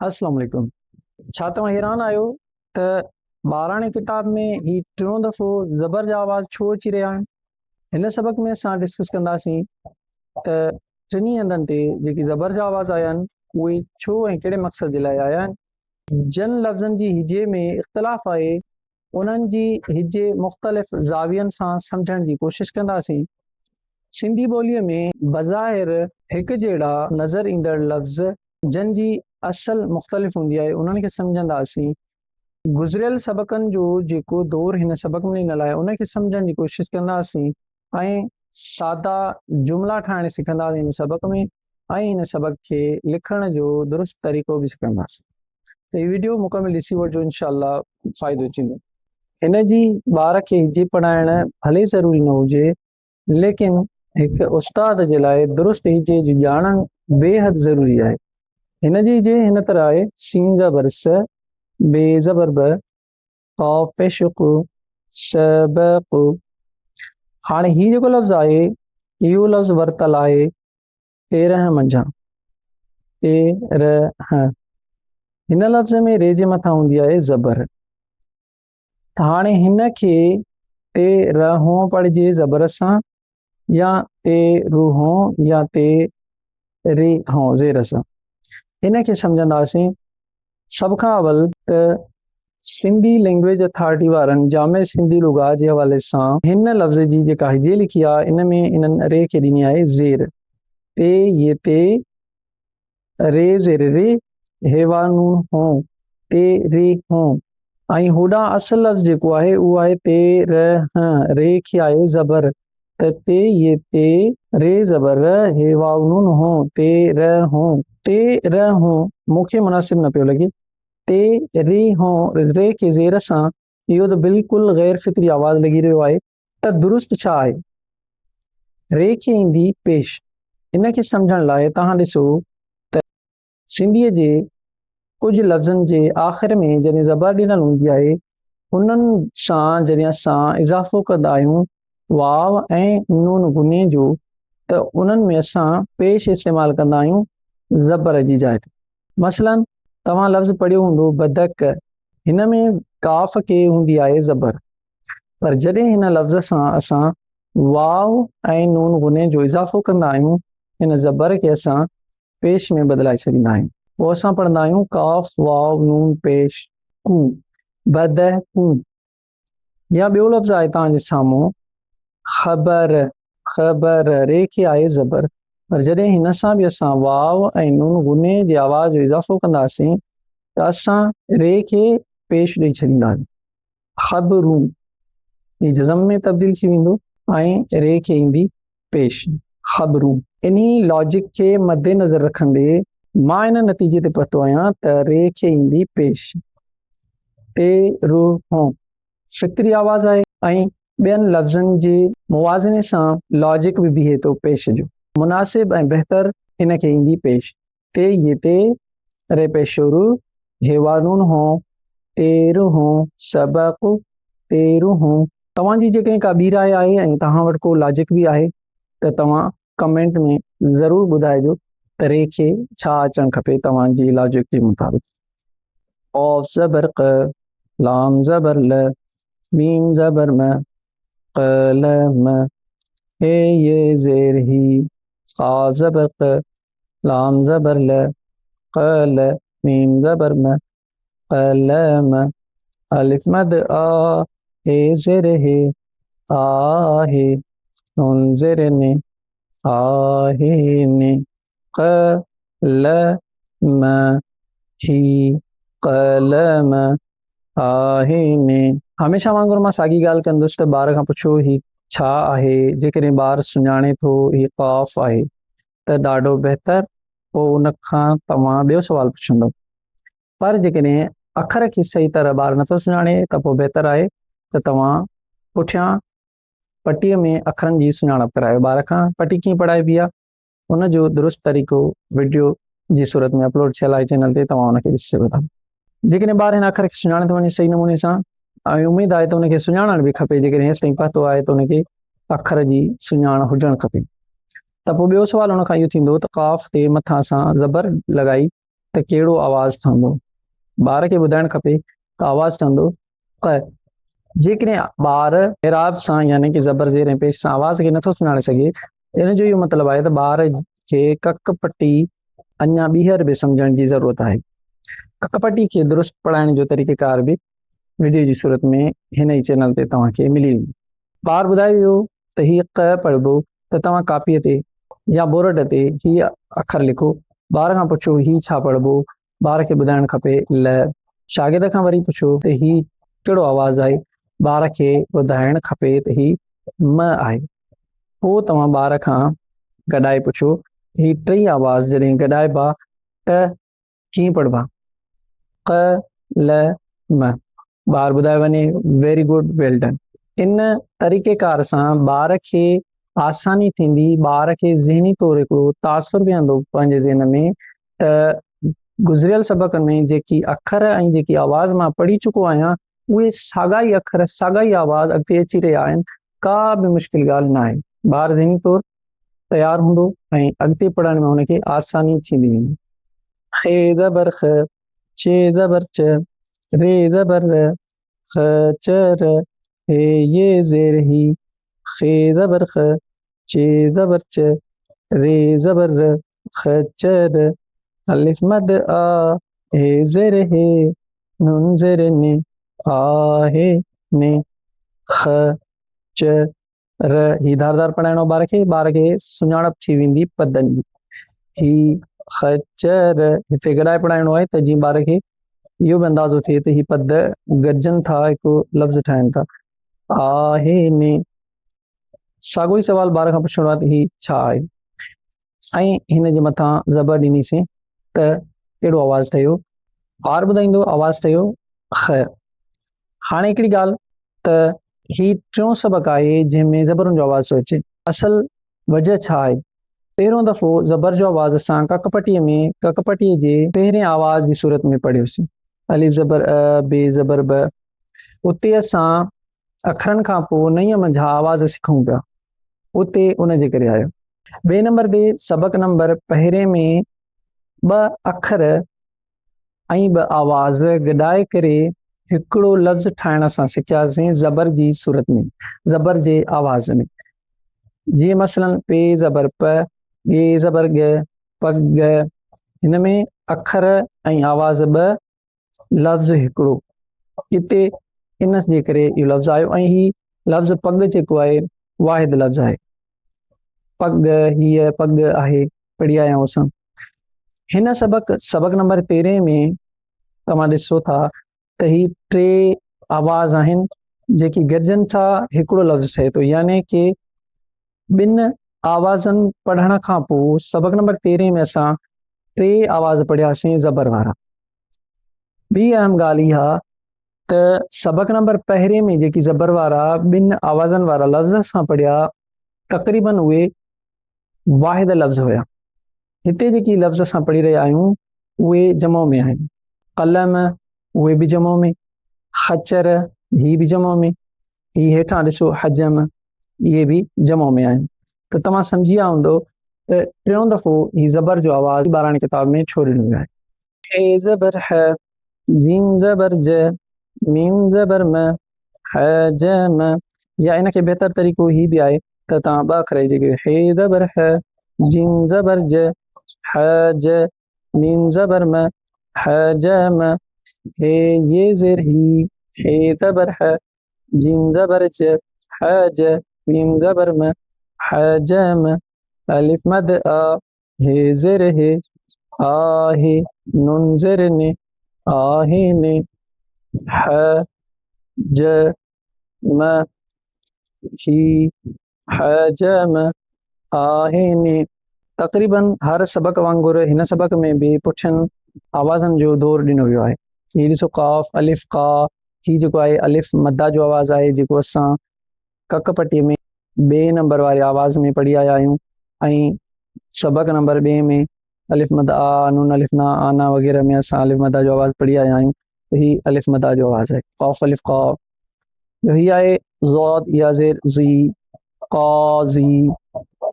अस्सलाम वालेकुम। छा तव्हां हैरान आहियो त ॿाराणे किताब में ही टियों दफ़ो ज़बर जा आवाज़ छो अची रहिया आहिनि? हिन सबक में असां डिस्कस कंदासीं त टिनी हंधनि ते जेकी ज़बर जा आवाज़ आया आहिनि उहे छो ऐं कहिड़े मक़सद जे लाइ आया आहिनि। जन लफ़्ज़नि जी हिजे में इख़्तिलाफ़ आहे, उन्हनि जी हिजे मुख़्तलिफ़ ज़ावियनि सां सम्झण जी कोशिशि कंदासीं। सिंधी ॿोलीअ में बज़ाहिर हिकु जहिड़ा नज़र ईंदड़ लफ़्ज़ जन जी असुल मुख़्तलिफ़ हूंदी आहे, उन्हनि खे सम्झंदासीं। गुज़िरियल सबक़नि जो जेको दौर हिन सबक में ॾिनल आहे उनखे सम्झण जी कोशिशि कंदासीं ऐं सादा जुमिला ठाहिण सिखंदासीं हिन सबक में, ऐं हिन सबक खे लिखण जो दुरुस्त तरीक़ो बि सिखंदासीं। त हीउ वीडियो मुकमिल ॾिसी वठिजो, इनशाअल्लाह फ़ाइदो थींदो। हिन जी ॿार खे हिजे पढ़ाइण भले ज़रूरी न हुजे, लेकिन हिकु उस्ताद जे लाइ दुरुस्त हिजे जी ॼाणण बेहद ज़रूरी आहे। हिन जी हिजे हिन तरह आहे: सीन ज़बर स, बे ज़बर ब, क़ाफ़ पेश क़ु, सबक़। हाणे हीउ जेको लफ़्ज़ आहे इहो लफ़्ज़ वरितल आहे 13 मंझां, 13। हिन लफ़्ज़ में रे जे मथां हूंदी आहे ज़बर। त हाणे हिन खे ते रहों पढ़िजे ज़बर सां, या ते रूहों, या ते रे हों ज़ेर सां। हिन खे सम्झंदासीं। सभ खां अवल त सिंधी लैंग्वेज अथॉरिटी वारनि जामे सिंधी लुग़ात जे हवाले सां हिन लफ़्ज़ जी जेका हिजे लिखी आहे, इन में इन्हनि रे खे ॾिनी आहे ज़ेर। ते ये ते, रे ज़ेर रे, हेवा नून हों, ते रे हों। ऐं होॾां असुल लफ़्ज़ जेको आहे उहो आहे ते रह, रे खे आहे ज़बर। त ते ये ते, रे ज़बर र, हेवा नून हों, ते रहों। ते रहों मूंखे मुनासिब न पियो लॻे। ते रे हों, रे खे ज़ेर सां, इहो त बिल्कुलु गैर फितरी आवाज़ लॻी रहियो आहे। त दुरुस्त छा आहे? रे खे ईंदी पेश। इन खे सम्झण लाइ तव्हां ॾिसो त सिंधीअ जे कुझु लफ़्ज़नि जे आख़िर में जॾहिं ज़बर ॾिनल हूंदी आहे, उन्हनि सां जॾहिं असां इज़ाफ़ो कंदा आहियूं वाव ऐं नून गुने जो, त उन्हनि में असां पेश इस्तेमालु कंदा आहियूं ज़बर जी जाइ ते। मसलन तव्हां लफ़्ज़ पढ़ियो हूंदो बदक, हिन में काफ़ खे हूंदी आहे ज़बर, पर जॾहिं हिन लफ़्ज़ सां असां वाव ऐं नून गुने जो इज़ाफ़ो कंदा आहियूं, हिन ज़बर खे असां पेश में बदिलाए छॾींदा आहियूं। पोइ असां पढ़ंदा आहियूं काफ़ वाव नून पेश कू, बदकू। या ॿियो लफ़्ज़ आहे तव्हांजे साम्हूं ख़बर, ख़बर, रे खे आहे ज़बर, पर जॾहिं हिन सां बि असां वाव ऐं नून गुने जे आवाज़ जो इज़ाफ़ो कंदासीं त असां रे खे पेश ॾेई छॾींदासीं। ख़बरूं, ही जज़म में तब्दील थी वेंदो ऐं रे खे ईंदी पेश, ख़बरूं। इन्ही लॉजिक खे मद्देनज़र रखंदे मां इन नतीजे ते पहुतो आहियां त रे खे ईंदी पेश। ते रूहों फितरी आवाज़ आहे ऐं ॿियनि लफ़्ज़नि जे मुवाज़ने सां लॉजिक बि बीहे थो पेश जो। मुनासिब ऐं बहितर इन खे ईंदी पेश। ते ये ते, रे पेश रू, हेवा नून हों, तेरूहों, सबक़, तेरूहों। तव्हांजी जेकॾहिं का ॿी राय आहे ऐं तव्हां वटि को लॉजिक बि आहे त तव्हां कमेंट में ज़रूरु ॿुधाइजो त रे खे छा अचणु खपे तव्हांजी लॉजिक जे मुताबिक़। क़ाफ़ ज़बर क़, लाम ज़बर ल, मीम ज़बर म, क़लम, हे ये ज़ेर ही, क़ाफ़ ज़बर क़, लाम ज़बर ल, क़ल, मीम ज़बर म, क़लम, अलिफ मद आ, हे ज़ेर हे, आहे, नून ज़ेर ने, आहे ने, क़लम, ही, क़लम, आहे ने। हमेशह वांगुरु मां साॻी ॻाल्हि कंदुसि त ॿार खां पुछो ही छा आहे। जेकॾहिं ॿारु सुञाणे थो ही क़ाफ़ आहे त ॾाढो बहितर, पोइ उन खां तव्हां ॿियो सुवालु पुछंदो। पर जेकॾहिं अखर खे सही तरह ॿारु नथो सुञाणे त पोइ बहितर आहे त तव्हां पुठियां पटीअ में अखरनि जी सुञाणप करायो ॿार खां। पटी कीअं पढ़ाइबी आहे उन जो दुरुस्त तरीक़ो वीडियो जी सूरत में अपलोड थियल आहे चैनल ते, तव्हां उनखे ॾिसी सघो था। जेकॾहिं ॿारु हिन अखर खे सुञाणे थो वञे सही नमूने सां, ऐं उमेदु आहे त उनखे सुञाणण बि खपे, जेकॾहिं हेसि ताईं पतो आहे त उनखे अखर जी सुञाण हुजणु खपे। त पोइ ॿियो सुवालु हुन खां इहो थींदो त क़ाफ़ ते मथां सां ज़बर लॻाई त कहिड़ो आवाज़ ठहंदो? ॿार खे ॿुधाइणु खपे त आवाज़ ठहंदो क। जेकॾहिं ॿार इराब सां यानी कि ज़बर ज़ेर ऐं पेश सां आवाज़ खे नथो सुञाणे सघे, इन जो इहो मतिलबु आहे त ॿार खे कक पटी अञा ॿीहर बि सम्झण जी ज़रूरत आहे। कक पटी खे दुरुस्त पढ़ाइण जो तरीक़ेकार बि वीडियो जी सूरत में हिन ई चैनल ते तव्हांखे मिली वेंदी। ॿार ॿुधाए वियो त हीअ क पढ़िबो त तव्हां कापीअ ते या बोर्ड ते हीअ अखर लिखो। ॿार खां पुछो हीअ छा पढ़िबो? ॿार खे ॿुधाइणु खपे ल। शागिर्द खां वरी पुछो त हीअ कहिड़ो आवाज़ आहे? ॿार खे ॿुधाइणु खपे त हीअ म आहे। पोइ तव्हां ॿार खां गॾाए पुछो हीअ टई आवाज़ जॾहिं गॾाइबा त कीअं पढ़िबा? क ल म। ॿार ॿुधाए वञे वेरी गुड, वेल डन। इन तरीक़ेकार सां ॿार खे आसानी थींदी, ॿार खे ज़हनी तौर हिकिड़ो तासुर वेहंदो पंहिंजे ज़हन में त गुज़िरियल सबक़नि में जेकी अखर ऐं जेकी आवाज़ मां पढ़ी चुको आहियां उहे साॻा ई अखर साॻा ई आवाज़ अॻिते अची रहिया आहिनि। का बि मुश्किल ॻाल्हि न आहे। ॿार ज़हनी तौर तयारु हूंदो ऐं अॻिते पढ़ण में हुनखे आसानी थींदी वेंदी। खे ज़बर ख, चे ज़बर च, रे ज़बर र, ख च र, हे ये ज़ेर ही, खे ज़बर ख, चे ज़बर च, रे ज़बर र, ख च र, अलिफ मद आ, हे ज़ेर हे, नून ज़ेर ने, आ हे ने, ख च र। ही धारदार पढ़ाइणो ॿार खे सुञाणप थी वेंदी पदनि जी। ही ख च र हिते गॾाए पढ़ाइणो आहे त जीअं ॿार खे इहो बि अंदाज़ो थिए त ही पद गॾजनि था, हिकु लफ़्ज़ ठाहिनि था। आहे ने। साॻियो ई सवाल ॿार खां पुछणो आहे त ही छा आहे ऐं हिन जे मथां ज़बर ॾिनीसीं त कहिड़ो आवाज़ ठहियो? ॿार ॿुधाईंदो आवाज़ ठहियो ख। हाणे हिकिड़ी ॻाल्हि त ही टियों सबक़ आहे जंहिंमें ज़बरुनि जो आवाज़ थो अचे। असल वजह छा आहे? पहिरियों दफ़ो ज़बर जो आवाज़ असां ककपटीअ में ककपटीअ जे पहिरें आवाज़ जी सूरत में पढ़ियोसीं, अलिफ ज़बर अ, बे ज़बर ब। उते असां अखरनि खां पोइ नईं मंझा आवाज़ सिखूं पिया, उते उन जे करे आयो। ॿिए नंबर ते सबक़ नंबर पहिरें में ॿ अखर ऐं ॿ आवाज़ गॾाए करे हिकिड़ो लफ़्ज़ ठाहिण असां सिखियासीं ज़बर जी सूरत में, ज़बर जे आवाज़ में। जीअं मसलन पे ज़बर प, गे ज़बर ग, पग। हिन में अखर ऐं आवाज़ ॿ, लफ़्ज़ हिकिड़ो। हिते इन जे करे इहो लफ़्ज़ आयो ऐं ही लफ़्ज़ पग जेको आहे वाहिद लफ़्ज़ आहे। पग, हीअ पग आहे, पढ़ी आया आहियूं असां। हिन सबक़ नंबर 13 में तव्हां ॾिसो था त ही टे आवाज़ आहिनि जेकी गॾजनि था, हिकिड़ो लफ़्ज़ ठहे थो। यानी कि ॿिनि आवाज़नि पढ़ण खां पोइ सबक़ नंबर 13 में असां टे आवाज़ पढ़ियासीं ज़बर वारा। ॿी अहम ॻाल्हि इहा त सबक़ नंबर पहिरें में जेकी ज़बर वारा ॿिनि आवाज़नि वारा लफ़्ज़ असां पढ़िया तक़रीबन उहे वाहिद लफ़्ज़ हुया। हिते जेकी लफ़्ज़ असां पढ़ी रहिया आहियूं उहे जमो में आहिनि। कलम उहे बि जमो में, खचर ही बि जमो में, ही हेठां ॾिसो हजम इहे बि जमो में आहिनि। त तव्हां सम्झी विया हूंदो त टियों दफ़ो ही ज़बर जो आवाज़ ॿाराणी किताब में छो ॾिनो वियो आहे। हे ज़बर है, जीम ज़बर ज, मीम ज़बर म, ह ज म। या इनखे बहितर तरीक़ो ही बि आहे त तव्हां ॿ अखर जेके हे ज़बर है, जीम ज़बर ज, ह ज, मीम ज़बर म, ह ज म, हे ये ज़ेर ही, हे ज़बर है, जीम ज़बर ज, ह ज, मीम ज़बर म, ह ज म, अलिफ मद आ, हे ज़ेर हे, आ हे, नून ज़ेर ने, आ हे ने, ह ज म, ही, ह ज म, आ हे ने। तक़रीबन हर सबक़ वांगुरु हिन सबक़ में बि पुठियनि आवाज़नि जो दौर ॾिनो वियो आहे। हीअ ॾिसो काफ़, अलिफ, का। ही जेको आहे अलिफ मदा जो आवाज़ आहे जेको असां ककपटीअ में ॿिए नंबर वारे आवाज़ में पढ़ी आया आहियूं ऐं सबक़ नंबर 2 में अलिफ मद आ, नून अलिफ ना, आना वग़ैरह में असां अलिफ मदा जो आवाज़ पढ़ी आया आहियूं। त ही अलिफ मदा जो आवाज़ आहे। काफ़ अलिफ काफ़। ही आहे ज़ौद या ज़ेर ज़ी, क़ाज़ी।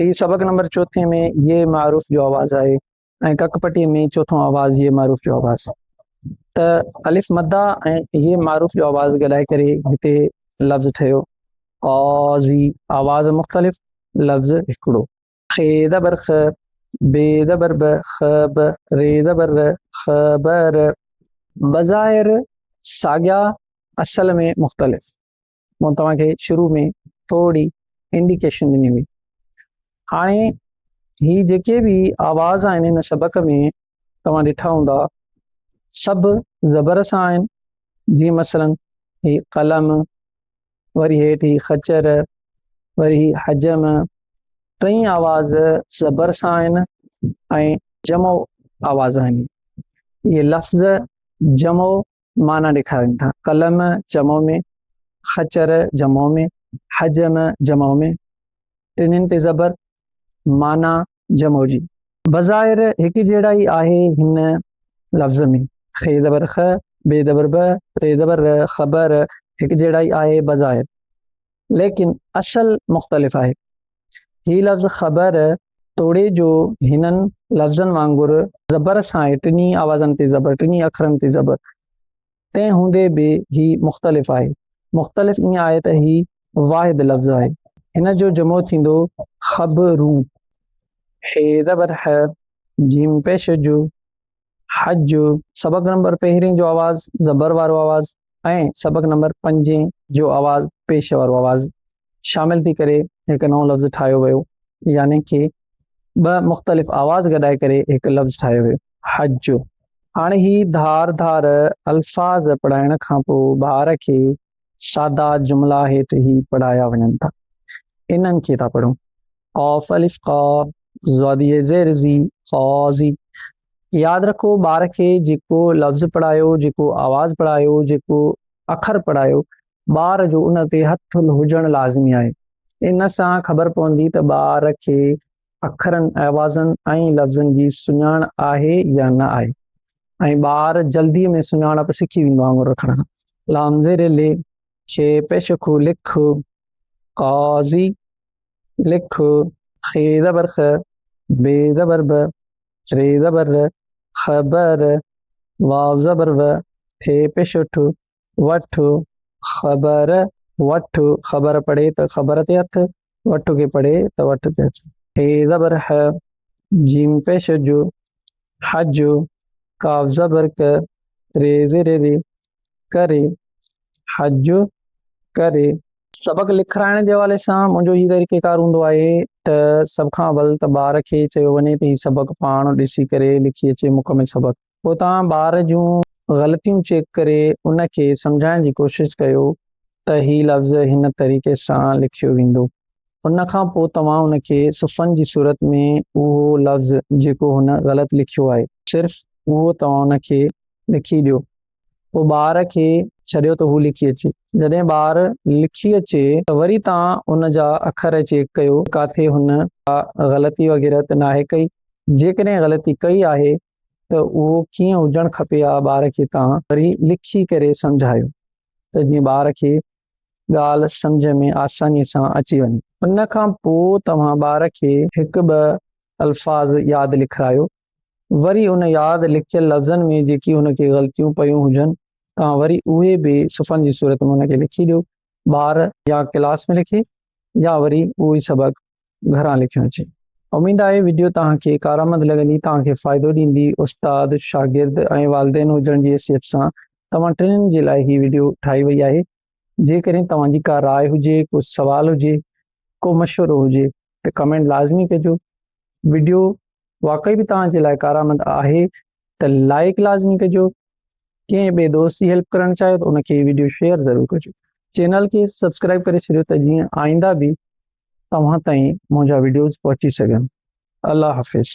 ही सबक़ नंबर 4 में ये मारूफ जो आवाज़ आहे। ऐं ककपटीअ में चोथों आवाज़ ये मारूफ़ जो आवाज़। त अलिफ मद्दा ऐं ये मारूफ़ जो आवाज़ गॾाए करे हिते लफ़्ज़ ठहियो। क़ाज़ी आवाज़ मुख़्तलिफ़, लफ़्ज़ हिकिड़ो। ख़े ज़बर ख़, बे ज़बर ब, ख़ ब, रे ज़बर र, ख़बर। बज़ाहिर साॻिया, असल में मुख़्तलिफ़। मूं तव्हांखे शुरू में थोरी इंडिकेशन ॾिनी हुई। हाणे ही जेके बि आवाज़ आहिनि हिन सबक़ में तव्हां ॾिठा हूंदा सभु ज़बर सां आहिनि। जीअं मसलन ही क़लम, वरी हेठि ही ख़चर, वरी ही हजम, टई आवाज़ ज़बर सां आहिनि ऐं जमो आवाज़ आहिनि। ये लफ़्ज़ जमो माना ॾेखारनि था। क़लम जमो में, ख़चर जमो में, हजम जमो में, टिनिन ते ज़बर, माना जमो जी। बज़ाहिर हिकु जहिड़ा ई आहे हिन लफ़्ज़ में। ख़े ज़बर ख़, बे ज़बर ब, रे ज़बर र, ख़बर हिकु जहिड़ा ई आहे बज़ाहिर, लेकिन असल मुख़्तलिफ़ आहे। ही लफ़्ज़ ख़बर तोड़े जो हिननि लफ़्ज़नि वांगुरु ज़बर सां आहे, टिनी आवाज़नि ते ज़बर, टिनी अखरनि ते ज़बर, तंहिं हूंदे बि ही मुख़्तलिफ़ आहे। मुख़्तलिफ़ ईअं आहे त ही वाहिद लफ़्ज़ आहे। हिन जो जमो थींदो ख़बरू। हे ज़बर ह, जीम पेश जो, हज। सबक़ नंबर पहिरें जो आवाज़ ज़बर वारो आवाज़ ऐं सबक़ नंबर 5 जो आवाज़ पेश वारो आवाज़ शामिल थी करे हिकु नओं लफ़्ज़ ठाहियो वियो, यानी कि ॿ मुख़्तलिफ़ आवाज़ गॾाए करे हिकु लफ़्ज़ ठाहियो वियो, हज। हाणे ही धार धार अल्फाज़ पढ़ाइण खां पोइ ॿार खे सादा जुमिला हेठि ही पढ़ाया वञनि था। इन्हनि खे था पढ़ूं। क़ाफ़ अलिफ़ क़ाफ़, ज़ादी ज़ेर ज़ी, क़ाज़ी। यादि रखो ॿार खे जेको लफ़्ज़ पढ़ायो, जेको आवाज़ पढ़ायो, जेको अखर पढ़ायो, ॿार जो उन ते हथु हुजणु लाज़मी आहे। इन सां ख़बर पवंदी त ॿार खे अखरनि, आवाज़नि ऐं लफ़्ज़नि जी सुञाण आहे या न आहे, ऐं ॿार जल्दीअ में सुञाणप सिखी वेंदो आङुर रखण सां। लाम ज़ेर ले, खे पेश खो लिख, क़ाज़ी लिख। ख़े ज़बर ख़, बे ज़बर ब, रे ज़बर र, ख़बर। वाव ज़बर व, थे पेश उठ, वठ, ख़बर वठ। ख़बर पढ़े त ख़बर ते हथ, वठ के पढ़े त वठ ते हथ। हे ज़बर ह, जीम पेश जो, हज। काफ ज़बर क, रे ज़ेर रे, करे, हज करे। सबक़ लिखाइण जे हवाले सां मुंहिंजो ही तरीक़ेकार हूंदो आहे त सभ खां अवल त ॿार खे चयो वञे त ही सबक़ पाण ॾिसी करे लिखी अचे मुकमिल सबक़। पोइ तव्हां ॿार जूं ग़लतियूं चेक करे उनखे सम्झाइण जी कोशिशि कयो त ही लफ़्ज़ हिन तरीक़े सां लिखियो वेंदो। उन खां पोइ तव्हां उनखे सुफ़नि जी सूरत में उहो लफ़्ज़ जेको हुन ग़लति लिखियो आहे सिर्फ़ु उहो तव्हां उनखे लिखी ॾियो। पोइ ॿार खे छॾियो त हू लिखी अचे। जॾहिं ॿार लिखी अचे त वरी तव्हां उन जा अखर चेक कयो, किथे हुन ग़लती वग़ैरह त नाहे कई। जेकॾहिं ग़लती कई आहे त उहो कीअं हुजणु खपे आहे, ॿार खे तव्हां वरी लिखी करे सम्झायो त जीअं ॿार खे ॻाल्हि सम्झ में आसानीअ सां अची वञे। उन खां पोइ तव्हां ॿार खे हिकु ॿ अल्फाज़ यादि लिखायो। वरी उन यादि लिखियल लफ़्ज़नि में जेकी हुनखे ग़लतियूं पियूं हुजनि तव्हां वरी उहे बि सुफ़नि जी सूरत में हुनखे लिखी ॾियो। ॿार या क्लास में लिखे या वरी उहो ई सबक़ घरां लिखियो अचे। उमेदु आहे वीडियो तव्हांखे कारआमद लॻंदी, तव्हांखे फ़ाइदो ॾींदी। उस्ताद, शागिर्द ऐं वालिदैन हुजण जी हैसियत सां तव्हां टिनिनि जे लाइ ही वीडियो ठाही वई आहे। जेकॾहिं तव्हांजी का राय हुजे, को सवाल हुजे, को मशवरो हुजे त कमेंट लाज़मी कजो। वीडियो वाक़ई बि तव्हांजे लाइ कारआमद आहे त लाइक लाज़मी कजो। कंहिं ॿिए दोस्त जी हेल्प करणु चाहियो त उनखे वीडियो शेयर ज़रूरु कजो। चैनल खे सब्सक्राइब करे छॾियो त जीअं आईंदा बि तव्हां ताईं मुंहिंजा वीडियोज़ पहुची सघनि। अल्लाह हाफ़िज़।